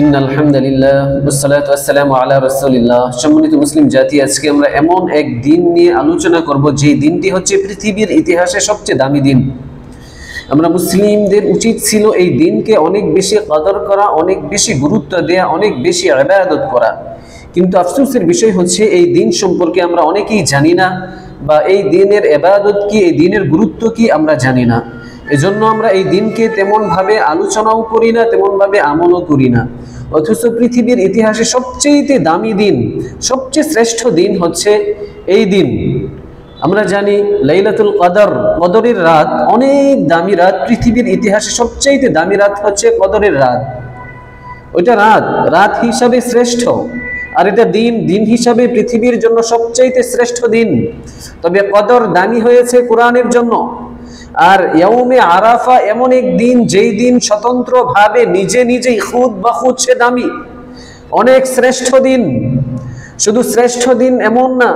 ইন্নাল হামদুলিল্লাহ ওয়াসসালাতু ওয়াসসালামু আলা রাসূলিল্লাহ। সম্মানিত মুসলিম জাতি, আজকে আমরা এমন এক দিন নিয়ে আলোচনা করব যে দিনটি হচ্ছে পৃথিবীর ইতিহাসে সবচেয়ে দামি দিন। আমরা মুসলিমদের উচিত ছিল এই দিনকে অনেক বেশি কদর করা, অনেক বেশি গুরুত্ব দেয়া, অনেক বেশি ইবাদত করা। কিন্তু আফসোসের বিষয় হচ্ছে এই দিন সম্পর্কে আমরা অনেকেই জানি না, বা এই দিনের ইবাদত কি, এই দিনের গুরুত্ব কি আমরা জানি না। এজন্য আমরা এই দিনকে তেমনভাবে আলোচনাও করি না, তেমনভাবে আমলও করি না। অথচ পৃথিবীর ইতিহাসে সবচেয়ে দামি দিন, সবচেয়ে শ্রেষ্ঠ দিন হচ্ছে এই দিন। আমরা জানি লাইলাতুল কদর, কদরের রাত অনেক দামি রাত। পৃথিবীর ইতিহাসে সবচেয়ে দামি রাত হচ্ছে কদরের রাত। ওইটা রাত হিসাবে শ্রেষ্ঠ, আর এটা দিন হিসাবে পৃথিবীর জন্য সবচেয়ে শ্রেষ্ঠ দিন। তবে কদর দামি হয়েছে কোরআনের জন্য। আর ইয়াউমে আরাফা এমন এক দিন, যেই দিন স্বতন্ত্রভাবে নিজেই খুদ বা খুদ সে দামি, অনেক শ্রেষ্ঠ দিন। শুধু শ্রেষ্ঠ দিন এমন না,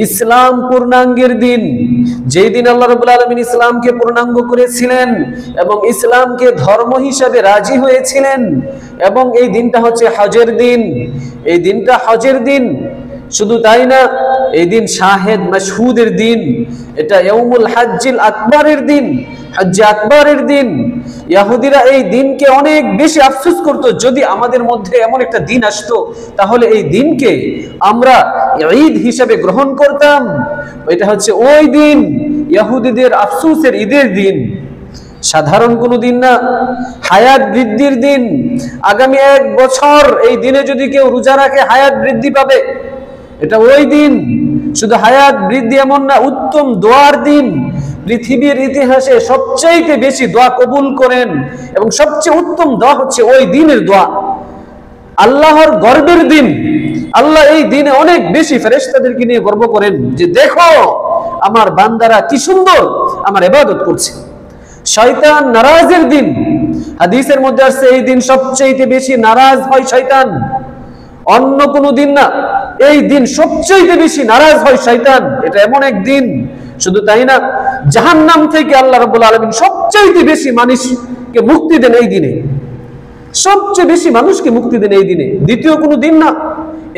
ইসলাম পূর্ণাঙ্গের দিন। যেই দিন আল্লাহ রাব্বুল আলামিন ইসলামকে পূর্ণাঙ্গ করেছিলেন এবং ইসলামকে ধর্ম হিসাবে রাজি হয়েছিলেন। এবং এই দিনটা হচ্ছে হজের দিন। এই দিনটা হজের দিন। শুধু তাই না, এই দিন শাহেদ মাশহুদের দিন। এটা ইয়াউমুল হজ্জিল আকবরের দিন, হজ্জে আকবরের দিন। ইহুদিরা এই দিনকে অনেক বেশি আফসোস করত, যদি আমাদের মধ্যে এমন একটা দিন আসতো তাহলে এই দিনকে আমরা ঈদ হিসেবে গ্রহণ করতাম। এটা হচ্ছে ওই দিন, ইহুদিদের আফসোসের ঈদের দিন। সাধারণ কোনো দিন না, হায়াত বৃদ্ধির দিন। আগামী 1 বছর এই দিনে যদি কেউ রোজা রাখে হায়াত বৃদ্ধি পাবে। এটা ওই দিন। শুধু হায়াত বৃদ্ধি এমন না, উত্তম দোয়ার দিন। পৃথিবীর ইতিহাসে সবচেয়ে বেশি দোয়া কবুল করেন এবং সবচেয়ে উত্তম দোয়া হচ্ছে ওই দিনের দোয়া। আল্লাহর গর্বের দিন। আল্লাহ এই দিনে অনেক বেশি ফেরেশতাদেরকে নিয়ে গর্ব করেন যে দেখো আমার বান্দারা কি সুন্দর আমার ইবাদত করছে। শয়তান নারাজের দিন। হাদিসের মধ্যে আছে এই দিন সবচেয়ে বেশি নারাজ হয় শয়তান, অন্য কোনো দিন না। এই দিন সবচেয়ে বেশি নারাজ হয় শয়তান। এটা এমন এক দিন। শুধু তাই না, জাহান্নাম থেকে আল্লাহ রাব্বুল আলামিন সবচেয়ে বেশি মানুষকে মুক্তি দেন এই দিনে। সবচেয়ে বেশি মানুষকে মুক্তি দেন এই দিনে। দ্বিতীয় কোনো দিন না,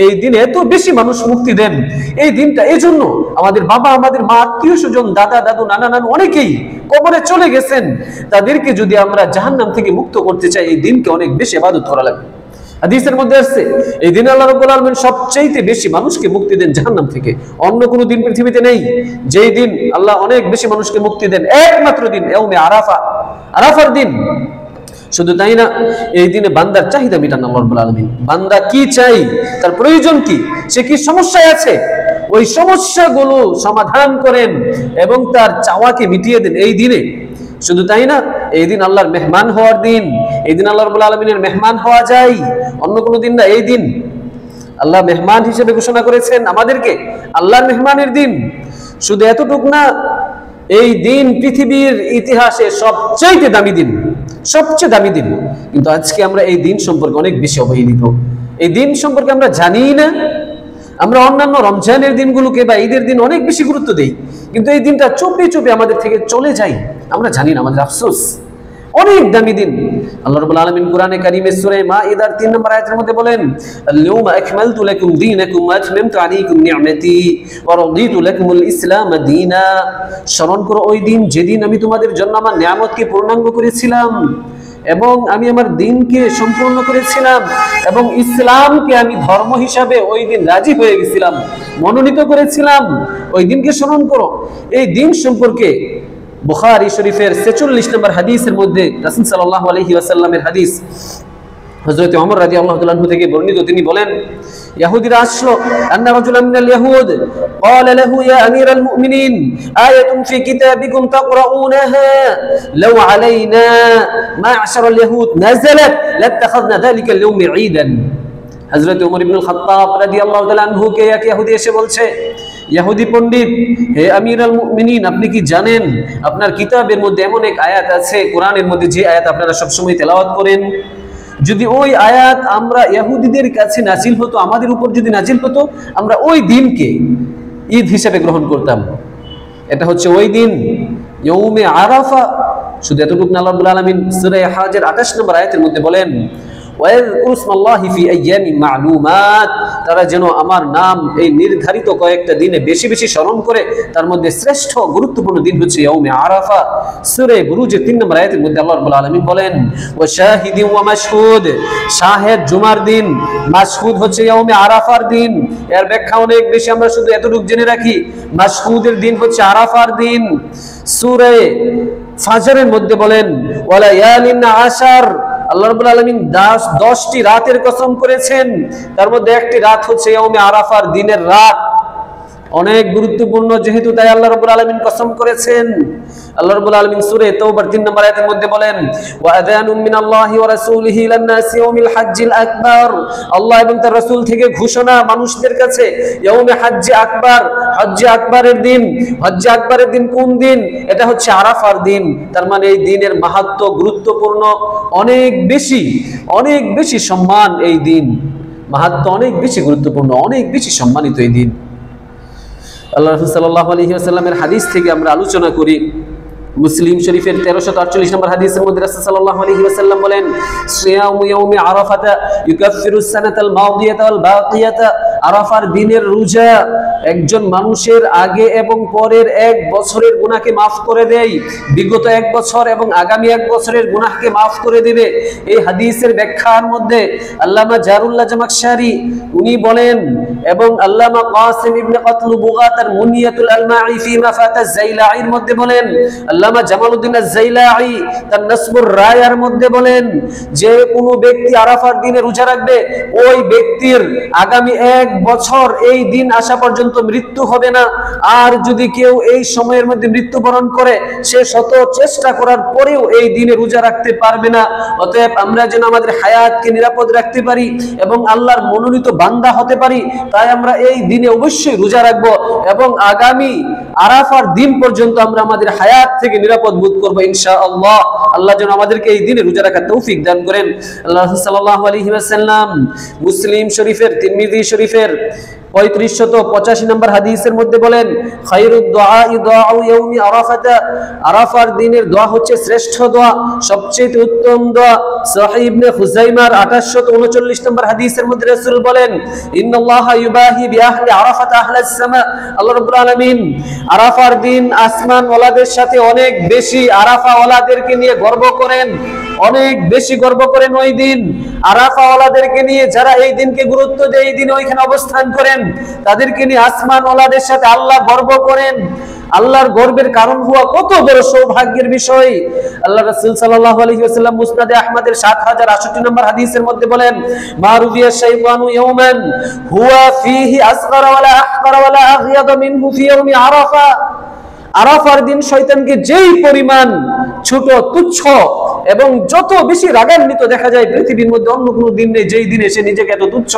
এই দিনে এত বেশি মানুষ মুক্তি দেন। এই দিনটা এই জন্য আমাদের বাবা, আমাদের মা, আত্মীয় স্বজন, দাদা দাদু, নানা নানু অনেকেই কবরে চলে গেছেন। তাদেরকে যদি আমরা জাহান্নাম থেকে মুক্ত করতে চাই, এই দিনকে অনেক বেশি ইবাদত করা লাগবে। হাদিসের মধ্যে আছে এই দিন আল্লাহ রাব্বুল আলামিন সবচেয়ে বেশি মানুষকে মুক্তি দেন জাহান্নাম থেকে। অন্য কোনো দিন পৃথিবীতে নেই যেই দিন আল্লাহ অনেক বেশি মানুষকে মুক্তি দেন। একমাত্র দিন ইয়াউমে আরাফা, আরাফার দিন। শুধু তাই না, এই দিনে বান্দার চাহিদা মিটান আল্লাহ রাব্বুল আলামিন। বান্দা কি চাই, তার প্রয়োজন কি, সে কি সমস্যায় আছে, ওই সমস্যাগুলো সমাধান করেন এবং তার চাওয়াকে মিটিয়ে দেন এই দিনে। শুধু তাই না, এই দিন আল্লাহর মেহমান হওয়ার দিন। এই দিন আল্লাহ রাব্বুল আলামিনের মেহমান হওয়া যায়, অন্য কোনো দিন না। এই দিন আল্লাহ মেহমান হিসেবে ঘোষণা করেছেন আমাদেরকে, আল্লাহর মেহমানের দিন। শুধু এতটুক না, এই দিন পৃথিবীর ইতিহাসে সবচেয়ে দামি দিন, সবচেয়ে দামি দিন। কিন্তু আজকে আমরা এই দিন সম্পর্কে অনেক বেশি অবহেলিত। এই দিন সম্পর্কে আমরা জানি না। আমরা অন্যান্য রমজানের দিনগুলোকে বা ঈদের দিন অনেক বেশি গুরুত্ব দেই, কিন্তু এই দিনটা চুপি চুপি আমাদের থেকে চলে যায়। আমরা জানি না, আমাদের আফসোস। অনেক দামি দিন। আল্লাহ রাব্বুল আলামিন কোরআনে কারীমে সূরা মাঈদার 3 নম্বর আয়াতের মধ্যে বলেন, আল-ইয়াউমা আকমালতু লাকুম দীনাকুম ওয়া আতমামতু আলাইকুম নি'মাতি ওয়া রাদিতু লাকুমুল ইসলাম দীনা। স্মরণ করো ওই দিন যেদিন আমি তোমাদের জন্য আমার নিয়ামতকে পূর্ণাঙ্গ করেছিলাম এবং আমি আমার দিনকে সম্পূর্ণ করেছিলাম এবং ইসলামকে আমি ধর্ম হিসাবে ওই দিন রাজি হয়ে গেছিলাম, মনোনীত করেছিলাম। ওই দিনকে স্মরণ করো। এই দিন সম্পর্কে বুখারী শরীফের 46 নম্বর হাদিসের মধ্যে রাসূল সাল্লাল্লাহু আলাইহি ওয়াসাল্লামের হাদিস, হযরত ওমর রাদিয়াল্লাহু তাআলা আনহু থেকে বর্ণিত। তিনি বলেন, ইহুদিরা আসলো, আন্না রাজুলান মিনাল ইয়াহুদ ক্বালা লাহু ইয়া আমিরাল মুমিনিন আয়াতুন ফি কিতাবিকুম তাকরাউনাহা লাউ আলাইনা মা'শারাল ইয়াহুদ নাযালাত লাত্তাখাযনা যালিকা আল-ইয়াওম ঈদান। হযরত ওমর ইবনে খাত্তাব রাদিয়াল্লাহু তাআলা আনহু কে এক ইহুদি এসে বলছে, ইহুদি পণ্ডিত, হে আমিরুল মুমিনিন, আপনি কি জানেন আপনার কিতাবের মধ্যে এমন এক আয়াত আছে, কোরআনের মধ্যে যে আয়াত আপনারা সব সময় তেলাওয়াত করেন, যদি ওই আয়াত আমরা ইহুদিদের কাছে নাজিল হতো, আমাদের উপর যদি নাজিল হতো, আমরা ওই দিনকে ঈদ হিসেবে গ্রহণ করতাম। এটা হচ্ছে ওই দিন ইয়াউমে আরাফা। শুধু এতটুকু না, আল্লাহ রাব্বুল আলামিন সূরা হজের 28 নম্বর আয়াতের মধ্যে বলেন, তারা যেন আমার নাম এই নির্ধারিত কয়েকটা দিনে বেশি বেশি স্মরণ করে। তার মধ্যে শ্রেষ্ঠ গুরুত্বপূর্ণ দিন হচ্ছে ইয়াউমে আরাফা। সূরা বুরুজের 3 নম্বর আয়াতের মধ্যে আল্লাহ রাব্বুল আলামিন বলেন ওয়া শাহিদিন ওয়া মাশহুদ, শাহেদ জুমার দিন, মাশহুদ হচ্ছে ইয়াউমে আরাফার দিন। এর ব্যাখ্যা অনেক বেশি, আমরা শুধু এতটুকু জেনে রাখি মাশহুদের দিন হচ্ছে আরাফার দিন। সূরা ফাজরের মধ্যে বলেন ওয়ালা ইয়ালিন আশার, আল্লাহ রাব্বুল আলামিন 10টি রাতের কসম করেছেন, তার মধ্যে একটি রাত হচ্ছে ইয়াউমে আরাফার দিনের রাত। অনেক গুরুত্বপূর্ণ যেহেতু, তাই আল্লাহ রাব্বুল আলামিন কসম করেছেন। আল্লাহ রাব্বুল আলামিন সূরা তাওবার 3 নম্বর আয়াতের মধ্যে বলেন ওয়া আযানুম মিনাল্লাহি ওয়া রাসূলিহি ইলান নাসি ইয়াউমিল হাজ্জিল আকবার, আল্লাহ এবং তার রাসূল থেকে ঘোষণা মানুষদের কাছে ইয়াউমে হাজ্জে আকবার, হজ্জে আকবরের দিন। হজ্জে আকবরের দিন কোন দিন? এটা হচ্ছে আরাফার দিন। তার মানে এই দিনের মাহাত্ম্য গুরুত্বপূর্ণ, অনেক বেশি সম্মান। এই দিন মাহাত্ম্য অনেক বেশি গুরুত্বপূর্ণ, অনেক বেশি সম্মানিত এই দিন। আল্লাহ রাসূল সাল্লাল্লাহু আলাইহি ওয়াসাল্লামের হাদিস থেকে আমরা আলোচনা করি। মুসলিম শরীফের 1348 নম্বর হাদিসের মধ্যে রাসূল সাল্লাল্লাহু আলাইহি ওয়াসাল্লাম বলেন সিয়ামু ইয়াউমি আরাফাতা ইউকাফিরুস সানাতাল মাউদিয়াতা ওয়াল বাকিয়াতা, আরাফার দিনের রোজা একজন মানুষের আগে এবং পরের 1 বছরের গুনাহকে maaf করে দেয়। বিগত 1 বছর এবং আগামী 1 বছরের গুনাহকে maaf করে দিবে। এই হাদিসের ব্যাখ্যার মধ্যে আল্লামা জারুল্লাহ জামাখশারি উনি বলেন, এবং আল্লামা কাসিম ইবনে কাতলুবুগা তার মুনিয়াতুল আলমাঈ ফি মাফাতাজ জাইলাঈর মধ্যে বলেন, আল্লামা জামালউদ্দিন আজ-জাইলাঈ তার নাসবুর রায়ার মধ্যে বলেন যে কোনো ব্যক্তি আরাফার দিনে রোজা রাখবে, ওই ব্যক্তির আগামী 1 বছর এই দিন আসা পর্যন্ত মৃত্যু হবে না। আর যদি কেউ এই সময়ের মধ্যে মৃত্যুবরণ করে, সে শত চেষ্টা করার পরেও এই দিনে রোজা রাখতে পারবে না। অতএব আমরা যেন আমাদের হায়াতকে নিরাপদ রাখতে পারি এবং আল্লাহর মনোনীত বান্দা হতে পারি, তাই আমরা এই দিনে অবশ্যই রোজা রাখবো এবং আগামী আরাফার দিন পর্যন্ত আমরা আমাদের হায়াত থেকে নিরাপদ বোধ করবো ইনশাআল্লাহ। আল্লাহ যেন আমাদেরকে এই দিনে রোজা রাখার তৌফিক দান করেন। আল্লাহ সাল্লাল্লাহু আলাইহি ওয়াসাল্লাম মুসলিম শরীফের, তিরমিজি শরীফের 3585 নম্বর হাদিসের মধ্যে বলেন খায়রুদ দুআই দুআউ ইয়াউমি আরাফাতা, আরাফার দিনের দোয়া হচ্ছে শ্রেষ্ঠ দোয়া, সবচেয়ে উত্তম দোয়া। সহিহ ইবনে খুজাইমার 2839 নম্বর হাদিসের মধ্যে রাসূল বলেন ইন্নাল্লাহা ইউবাহি বিআহলি আরাফাতা আহলাস সামা, আল্লাহ রাব্বুল আলামিন আরাফার দিন আসমান ওয়ালাদের সাথে অনেক বেশি আরাফা ওয়ালাদেরকে নিয়ে গর্ব করেন, অনেক বেশি গর্ব করেন ওই দিন। আরাফা ওয়ালাদেরকে নিয়ে যারা এই দিনকে গুরুত্ব দেয়, এই দিনে ওইখানে অবস্থান করেন, তাদেরকে নিয়ে আসমান ওয়ালাদের সাথে আল্লাহ গর্ব করেন। আল্লাহর গর্বের কারণ হওয়া কত বড় সৌভাগ্যের বিষয়। আল্লাহ রাসূল সাল্লাল্লাহু আলাইহি ওয়াসাল্লাম মুসনাদে আহমদের 7068 নম্বর হাদিসের মধ্যে বলেন মা রুবিয়া শাইতানু ইয়াওমান হুয়া ফীহি আসগরা ওয়ালা আহকারা ওয়ালা আগয়াদ মিনহু ফি ইয়াউমি আরাফা, আরাফার দিন শয়তানকে যেই পরিমাণ ছোট, তুচ্ছ এবং যত বেশি রাগান্বিত দেখা যায়, পৃথিবীর মধ্যে অন্য কোনো দিন নেই যেই দিনে সে নিজেকে এত তুচ্ছ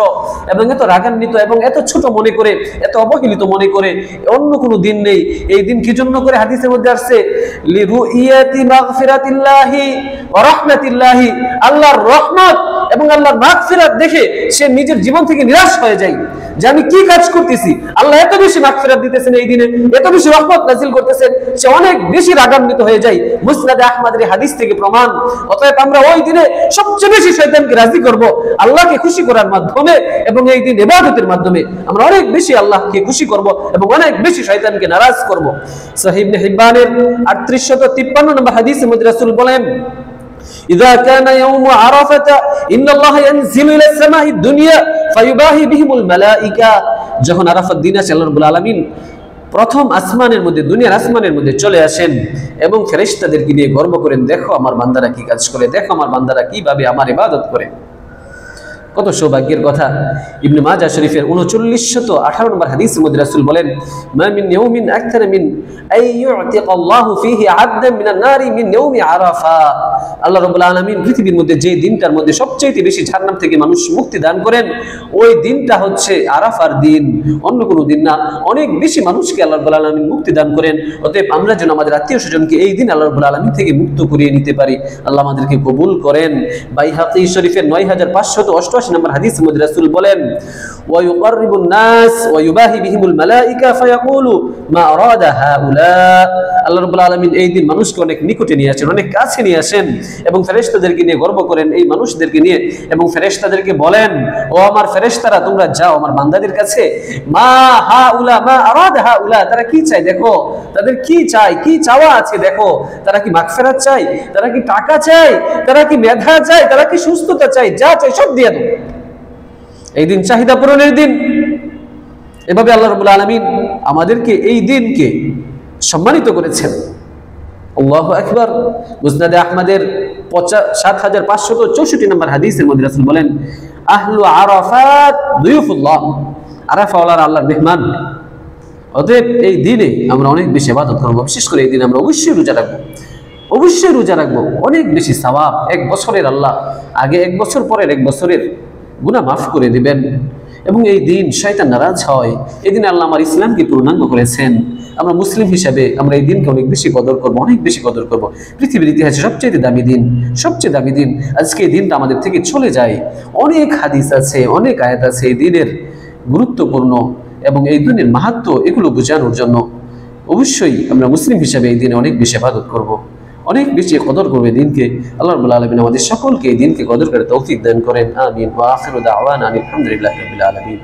এবং এত রাগান্বিত এবং এত ছোট মনে করে, এত অবহেলিত মনে করে, অন্য কোনো দিন নেই। এই দিন কি জন্য করে হাদিসের মধ্যে আসছে লিরুইয়াতি মাগফিরাতিল্লাহি ওয়া রাহমাতিল্লাহি, আল্লাহর রহমত এবং আল্লাহর মাগফিরাত দেখে সে নিজের জীবন থেকে নিরাশ হয়ে যায় যে আমি কি কাজ করতেছি, আল্লাহ এত বেশি মাগফিরাত দিতেছেন এই দিনে, এত বেশি রহমত নাযিল করতেছেন, সে অনেক বেশি রাগান্বিত হয়ে যায়। মুসনাদে আহমদের হাদিস থেকে প্রমাণ। অতএব আমরা ওই দিনে সবচেয়ে বেশি শয়তানকে রাজি করব আল্লাহকে খুশি করার মাধ্যমে, এবং এই দিন ইবাদতের মাধ্যমে আমরা অনেক বেশি আল্লাহকে খুশি করব এবং অনেক বেশি শয়তানকে নারাজ করব। সহিহ ইবনে হিব্বানের 3853 নম্বর হাদিসের মধ্যে রাসূল বলেন إذا كان يوم عرفة إن الله ينزل إلى السماء الدنيا فيباهي بهم الملائكة, যখন আরাফার দিন আসে আল্লাহ রাব্বুল আলামিন প্রথম আসমানের মধ্যে, দুনিয়ার আসমানের মধ্যে চলে আসেন এবং ফেরেশতাদেরকে নিয়ে গর্ব করেন, দেখো আমার বান্দারা কি কাজ করে, দেখো আমার বান্দারা কিভাবে আমার ইবাদত করে। কত সৌভাগ্যের কথা। ইবনে মাজাহ শরীফের 3918 নম্বর হাদিসের মধ্যে রাসূল বলেন মা মিন ইয়াউমিন আকতার মিন আইয়ুতিকাল্লাহু ফীহি আবদান মিনান নারি মিন ইয়াউমি আরাফা, আল্লাহ রাব্বুল আলামিন পৃথিবীর মধ্যে যে দিনটার মধ্যে সবচেয়ে বেশি জাহান্নাম থেকে মানুষ মুক্তি দান করেন, ওই দিনটা হচ্ছে আরাফার দিন, অন্য কোনো দিন না। অনেক বেশি মানুষকে আল্লাহ রাব্বুল আলামিন মুক্তি দান করেন। অতএব আমরা যেন আমাদের আত্মীয়-স্বজনকে এই দিন আল্লাহ রাব্বুল আলামিন থেকে মুক্ত করিয়ে নিতে পারি। আল্লাহ আমাদেরকে কবুল করেন। বাইহাকী শরীফের 9588 নম্বর হাদিসের মধ্যে রাসূল বলেন ওয়া ইউকাররিবুন নাস ওয়া ইউবাহি বিহিমুল মালায়েকা ফায়াকুলু মা আরাদা হাউলা। আল্লাহ রাব্বুল আলামিন এই দিন মানুষকে অনেক নিকটে নিয়ে আসেন, অনেক কাছে নিয়ে আসেন এবং ফেরেশতাদেরকে নিয়ে গর্ব করেন এই মানুষদেরকে নিয়ে, এবং ফেরেশতাদেরকে বলেন ও আমার ফেরেশতারা তোমরা যাও আমার বান্দাদের কাছে, মা হাউলা মা আরাদা হাউলা, তারা কি চায় দেখো, তাদের কি চাই, কি চাওয়া আছে দেখো, তারা কি মাগফিরাত চাই, তারা কি টাকা চাই, তারা কি মেধা চাই, তারা কি সুস্থতা চাই, যা চাই সব দিয়ে দাও। এই দিন চাহিদা পূরণের দিন। এভাবে আল্লাহ রাব্বুল আলামিন আমাদেরকে এই দিনকে সম্মানিত করেছেন। আল্লাহু আকবার। মুসনাদে আহমদের 7564 নম্বর হাদিসের মধ্যে রাসূল বলেন আহলু আরাফাত দুয়ুফুল্লাহ, আরাফাওয়ালারা আল্লাহর মেহমান। অতএব এই দিনে আমরা অনেক বেশি ইবাদত করব, বিশেষ করে এই দিনে আমরা অবশ্যই রোজা রাখবো, অবশ্যই রোজা রাখবো, অনেক বেশি সওয়াব। এক বছরের আল্লাহ আগে এক বছর পরের এক বছরের গুনাহ মাফ করে দিবেন। এবং এই দিন শয়তান নারাজ হয়, এই দিনে আল্লাহ আমার ইসলামকে পূর্ণাঙ্গ করেছেন। আমরা মুসলিম হিসাবে আমরা এই দিনকে অনেক বেশি কদর করব, অনেক বেশি কদর করব। পৃথিবীর ইতিহাসে সবচেয়ে দামি দিন, সবচেয়ে দামি দিন। আজকে এই দিনটা আমাদের থেকে চলে যায়। অনেক হাদিস আছে, অনেক আয়াত আছে এই দিনের গুরুত্বপূর্ণ এবং এই দিনের মাহাত্ম্য, এগুলো বোঝানোর জন্য অবশ্যই আমরা মুসলিম হিসাবে এই দিনে অনেক বেশি ইবাদত করব, অনেক বেশি কদর করবে দিনকে। আল্লাহ রাব্বুল আলামিন আমাদের সকলকে এই দিনকে কদর করে তৌফিক দান করেন। আমিন। ওয়া আখিরু দাওয়ানা আলহামদুলিল্লাহি রাব্বিল আলামিন।